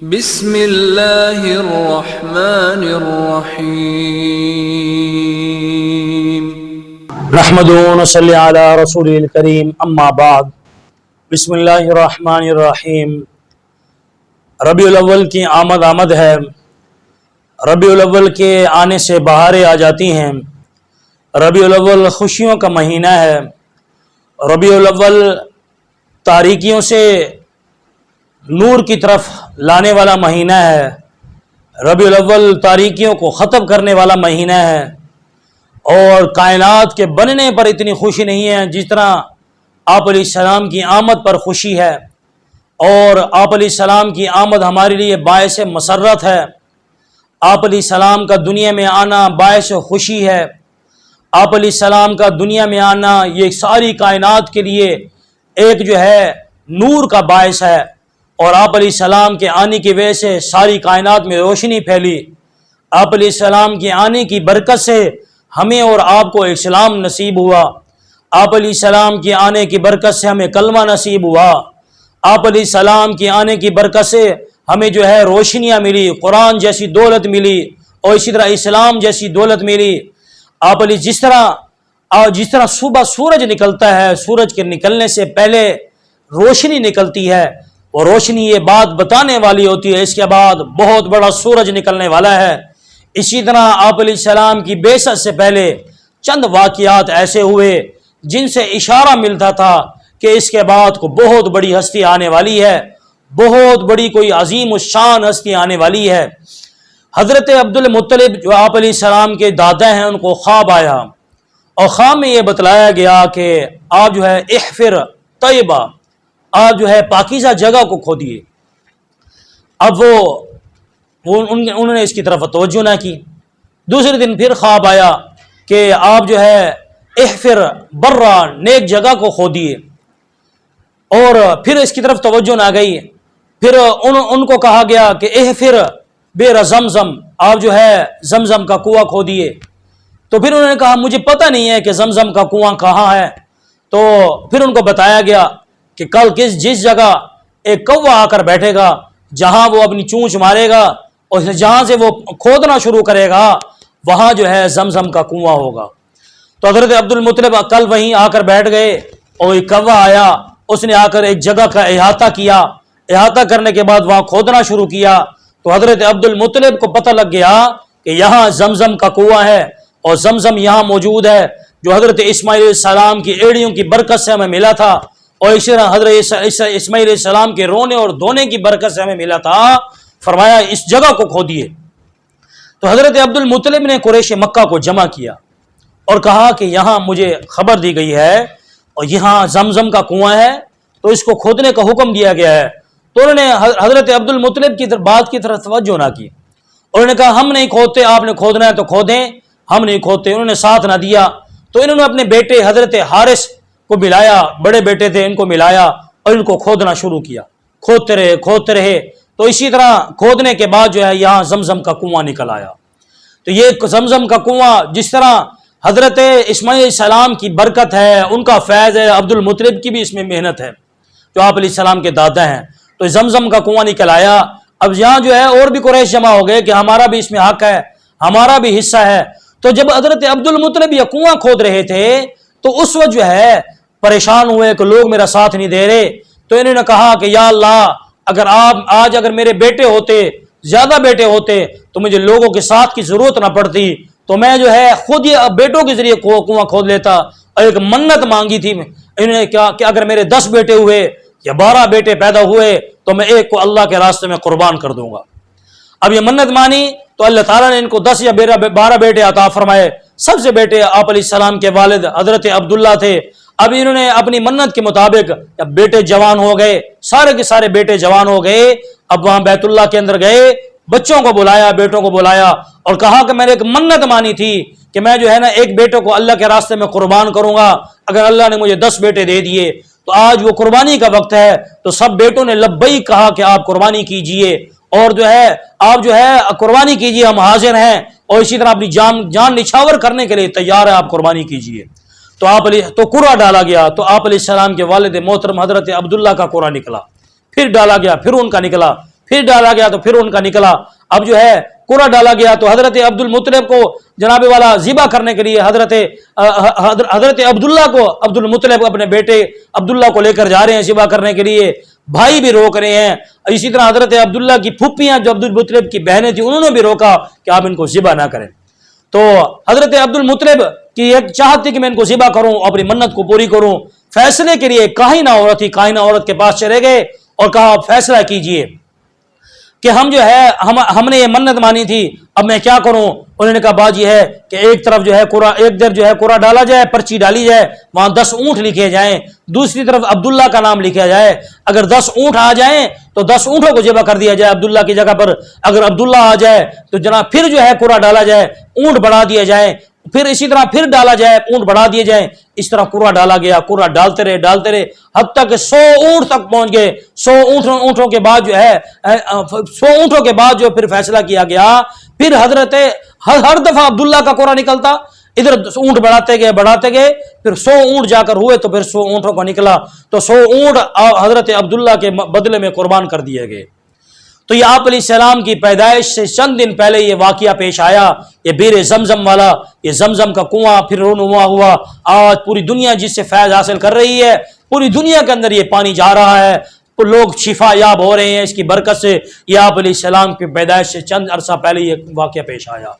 بسم اللہ الرحمن الرحیم نحمدہ ونصلی علی رسول الکریم اما بعد بسم اللہ الرحمن الرحیم۔ ربیع الاول کی آمد ہے۔ ربیع الاول کے آنے سے بہاریں آ جاتی ہیں۔ ربیع الاول خوشیوں کا مہینہ ہے۔ ربیع الاول تاریکیوں سے نور کی طرف لانے والا مہینہ ہے۔ ربیع الاول تاریکیوں کو ختم کرنے والا مہینہ ہے، اور کائنات کے بننے پر اتنی خوشی نہیں ہے جس طرح آپ علیہ السلام کی آمد پر خوشی ہے، اور آپ علیہ السلام کی آمد ہمارے لیے باعث مسرت ہے۔ آپ علیہ السلام کا دنیا میں آنا باعث خوشی ہے۔ آپ علیہ السلام کا دنیا میں آنا یہ ساری کائنات کے لیے ایک نور کا باعث ہے، اور آپ علیہ السلام کے آنے کی وجہ سے ساری کائنات میں روشنی پھیلی۔ آپ علیہ السلام کے آنے کی برکت سے ہمیں اور آپ کو اسلام نصیب ہوا۔ آپ علیہ السلام کے آنے کی برکت سے ہمیں کلمہ نصیب ہوا۔ آپ علیہ السلام کے آنے کی برکت سے ہمیں روشنیاں ملی، قرآن جیسی دولت ملی، اور اسی طرح اسلام جیسی دولت ملی۔ آپ علیہ جس طرح صبح سورج نکلتا ہے، سورج کے نکلنے سے پہلے روشنی نکلتی ہے، اور روشنی یہ بات بتانے والی ہوتی ہے اس کے بعد بہت بڑا سورج نکلنے والا ہے۔ اسی طرح آپ علیہ السلام کی بعثت سے پہلے چند واقعات ایسے ہوئے جن سے اشارہ ملتا تھا کہ اس کے بعد کو بہت بڑی ہستی آنے والی ہے، بہت بڑی کوئی عظیم الشان ہستی آنے والی ہے۔ حضرت عبد المطلب جو آپ علیہ السلام کے دادا ہیں، ان کو خواب آیا، اور خواب میں یہ بتلایا گیا کہ آپ احفر طیبہ، آپ پاکیزہ جگہ کو کھودیے۔ اب انہوں نے اس کی طرف توجہ نہ کی۔ دوسرے دن پھر خواب آیا کہ آپ احفر برا، نیک جگہ کو کھودیے، اور پھر اس کی طرف توجہ نہ گئی۔ پھر ان کو کہا گیا کہ احفر بئر زمزم، آپ زمزم کا کنواں کھودیے۔ تو پھر انہوں نے کہا مجھے پتہ نہیں ہے کہ زمزم کا کنواں کہاں ہے۔ تو پھر ان کو بتایا گیا کہ کل جس جگہ ایک کوا آ کر بیٹھے گا، جہاں وہ اپنی چونچ مارے گا اور جہاں سے وہ کھودنا شروع کرے گا، وہاں زمزم کا کنواں ہوگا۔ تو حضرت عبد المطلب کل وہیں آ کر بیٹھ گئے، اور ایک کوا آیا، اس نے آ کر ایک جگہ کا احاطہ کیا۔ احاطہ کرنے کے بعد وہاں کھودنا شروع کیا، تو حضرت عبد المطلب کو پتہ لگ گیا کہ یہاں زمزم کا کنواں ہے، اور زمزم یہاں موجود ہے، جو حضرت اسماعیل علیہ السلام کی ایڑیوں کی برکت سے ہمیں ملا تھا، اور اسی طرح حضرت اسماعیل علیہ السلام کے رونے اور دھونے کی برکت سے ہمیں ملا تھا۔ فرمایا اس جگہ کو کھودیے۔ تو حضرت عبد المطلب نے قریش مکہ کو جمع کیا اور کہا کہ یہاں مجھے خبر دی گئی ہے اور یہاں زمزم کا کنواں ہے، تو اس کو کھودنے کا حکم دیا گیا ہے۔ تو انہوں نے حضرت عبد المطلب کی بات کی طرف توجہ نہ کی۔ انہوں نے کہا ہم نہیں کھودتے، آپ نے کھودنا ہے تو کھودیں، ہم نہیں کھودتے۔ انہوں نے ساتھ نہ دیا۔ تو انہوں نے اپنے بیٹے حضرت حارث کو ملایا، بڑے بیٹے تھے، ان کو ملایا اور ان کو کھودنا شروع کیا۔ کھودتے رہے تو اسی طرح کھودنے کے بعد یہاں زمزم کا کنواں نکل آیا۔ تو یہ زمزم کا کنواں جس طرح حضرت اسماعیل علیہ السلام کی برکت ہے، ان کا فیض ہے، عبد المطلب کی بھی اس میں محنت ہے، جو آپ علیہ السلام کے دادا ہیں۔ تو زمزم کا کنواں نکل آیا۔ اب یہاں اور بھی قریش جمع ہو گئے کہ ہمارا بھی اس میں حق ہے، ہمارا بھی حصہ ہے۔ تو جب حضرت عبد المطلب یہ کنواں کھود رہے تھے تو اس وقت پریشان ہوئے کہ لوگ میرا ساتھ نہیں دے رہے۔ تو انہوں نے کہا کہ یا اللہ، اگر میرے بیٹے ہوتے، زیادہ بیٹے ہوتے، تو مجھے لوگوں کے ساتھ کی ضرورت نہ پڑتی، تو میں خود یہ بیٹوں کے ذریعے کنواں کھود لیتا۔ اور ایک منت مانگی تھی انہوں نے کہا کہ اگر میرے 10 بیٹے ہوئے یا 12 بیٹے پیدا ہوئے تو میں ایک کو اللہ کے راستے میں قربان کر دوں گا۔ اب یہ منت مانی تو اللہ تعالیٰ نے ان کو 10 یا 12 بیٹے عطا فرمائے۔ سب سے بیٹے آپ علیہ السلام کے والد حضرت عبداللہ تھے۔ اب انہوں نے اپنی منت کے مطابق جب بیٹے جوان ہو گئے، سارے کے سارے بیٹے جوان ہو گئے، اب وہاں بیت اللہ کے اندر گئے، بچوں کو بلایا، بیٹوں کو بلایا، اور کہا کہ میں نے ایک منت مانی تھی کہ میں ایک بیٹے کو اللہ کے راستے میں قربان کروں گا، اگر اللہ نے مجھے 10 بیٹے دے دیے تو آج وہ قربانی کا وقت ہے۔ تو سب بیٹوں نے لبیک کہا کہ آپ قربانی کیجئے، اور آپ قربانی کیجئے، ہم حاضر ہیں، اور اسی طرح اپنی جان نچھاور کرنے کے لیے تیار ہے، آپ قربانی کیجئے۔ تو قرعہ ڈالا گیا، تو آپ علیہ السلام کے والد محترم حضرت عبداللہ کا قرعہ نکلا، پھر ڈالا گیا، پھر ان کا نکلا، پھر ڈالا گیا تو پھر ان کا نکلا. اب جو ہے قرہ ڈالا گیا تو حضرت عبد المطلب کو جناب والا ذبح کرنے کے لیے حضرت عبداللہ کو عبد المطلب اپنے بیٹے عبداللہ کو لے کر جا رہے ہیں ذبح کرنے کے لیے. بھائی بھی روک رہے ہیں. اسی طرح حضرت عبداللہ کی پھوپھیاں جو عبد المطلب کی بہنیں تھیں انہوں نے بھی روکا کہ آپ ان کو ذبح نہ کریں. تو حضرت عبد المطلب کی ایک چاہت تھی کہ میں ان کو ذبح کروں, اپنی منت کو پوری کروں. فیصلے کے لیے کاہنہ عورت تھی, کاہنہ عورت کے پاس چلے گئے اور کہا فیصلہ کیجئے کہ ہم جو ہے ہم نے یہ منت مانی تھی, اب میں کیا کروں. انہوں نے کہا بات یہ ہے کہ ایک طرف جو ہے ایک در جو ہے قرہ ڈالا جائے, پرچی ڈالی جائے, وہاں 10 اونٹ لکھے جائیں, دوسری طرف عبداللہ کا نام لکھا جائے. اگر 10 اونٹ آ جائیں تو 10 اونٹوں کو ذبح کر دیا جائے عبداللہ کی جگہ پر. اگر عبداللہ آ جائے تو جناب پھر جو ہے قرہ ڈالا جائے, اونٹ بڑھا دیے جائیں, پھر اسی طرح پھر ڈالا جائے, اونٹ بڑھا دیے جائیں. اس طرح قرہ ڈالا گیا, قرہ ڈالتے رہے حتیٰ کہ 100 اونٹ تک پہنچ گئے. 100 اونٹوں کے بعد جو ہے 100 اونٹوں کے بعد جو پھر فیصلہ کیا گیا. پھر حضرت ہر دفعہ عبداللہ کا قرہ نکلتا, ادھر اونٹ بڑھاتے گئے, پھر 100 اونٹ جا کر ہوئے تو پھر 100 اونٹوں کو نکلا تو 100 اونٹ حضرت عبداللہ کے بدلے میں قربان کر دیے گئے. تو یہ آپ علیہ السلام کی پیدائش سے چند دن پہلے یہ واقعہ پیش آیا. یہ بیر زمزم والا, یہ زمزم کا کنواں پھر رونما ہوا. آج پوری دنیا جس سے فیض حاصل کر رہی ہے, پوری دنیا کے اندر یہ پانی جا رہا ہے, تو لوگ شفا یاب ہو رہے ہیں اس کی برکت سے. یہ آپ علیہ السلام کی پیدائش سے چند عرصہ پہلے یہ واقعہ پیش آیا.